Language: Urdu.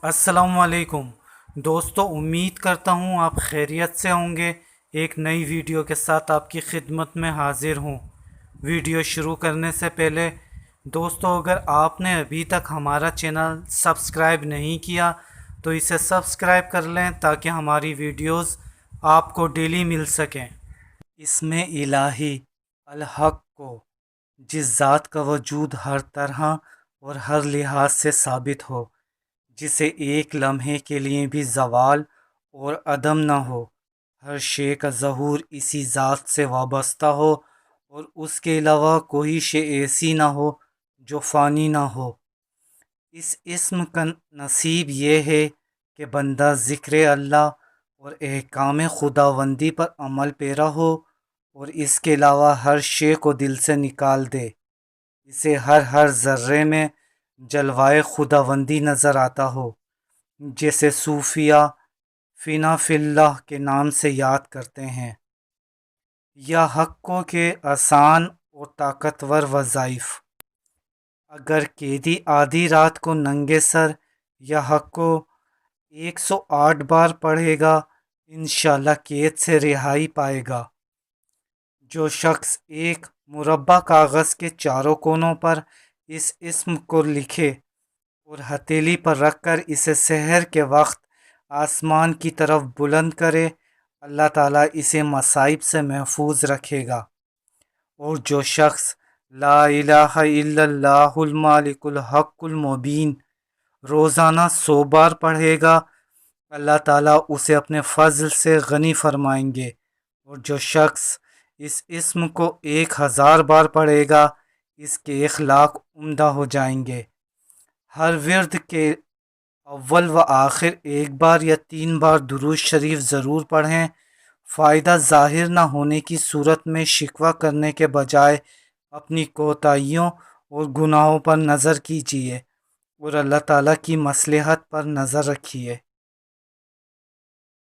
السلام علیکم دوستو، امید کرتا ہوں آپ خیریت سے ہوں گے۔ ایک نئی ویڈیو کے ساتھ آپ کی خدمت میں حاضر ہوں۔ ویڈیو شروع کرنے سے پہلے دوستو، اگر آپ نے ابھی تک ہمارا چینل سبسکرائب نہیں کیا تو اسے سبسکرائب کر لیں تاکہ ہماری ویڈیوز آپ کو ڈیلی مل سکیں۔ اس میں الہی الحق کو، جس ذات کا وجود ہر طرح اور ہر لحاظ سے ثابت ہو، جسے ایک لمحے کے لیے بھی زوال اور عدم نہ ہو، ہر شے کا ظہور اسی ذات سے وابستہ ہو، اور اس کے علاوہ کوئی شے ایسی نہ ہو جو فانی نہ ہو۔ اس اسم کا نصیب یہ ہے کہ بندہ ذکر اللہ اور احکام خداوندی پر عمل پیرا ہو، اور اس کے علاوہ ہر شے کو دل سے نکال دے۔ اسے ہر ذرے میں جلوائے خداوندی نظر آتا ہو، جیسے صوفیہ فنا فی اللہ کے نام سے یاد کرتے ہیں، یا حقوں کے آسان اور طاقتور وظائف۔ اگر قیدی آدھی رات کو ننگے سر یا حق کو 108 بار پڑھے گا، انشاءاللہ قید سے رہائی پائے گا۔ جو شخص ایک مربع کاغذ کے چاروں کونوں پر اس اسم کو لکھے اور ہتھیلی پر رکھ کر اسے سحر کے وقت آسمان کی طرف بلند کرے، اللہ تعالیٰ اسے مصائب سے محفوظ رکھے گا۔ اور جو شخص لا الہ الا اللہ المالک الحق المبین روزانہ 100 بار پڑھے گا، اللہ تعالیٰ اسے اپنے فضل سے غنی فرمائیں گے۔ اور جو شخص اس اسم کو 1000 بار پڑھے گا، اس کے اخلاق عمدہ ہو جائیں گے۔ ہر ورد کے اول و آخر 1 بار یا 3 بار درود شریف ضرور پڑھیں۔ فائدہ ظاہر نہ ہونے کی صورت میں شکوہ کرنے کے بجائے اپنی کوتاہیوں اور گناہوں پر نظر کیجیے اور اللہ تعالیٰ کی مصلحت پر نظر رکھیے۔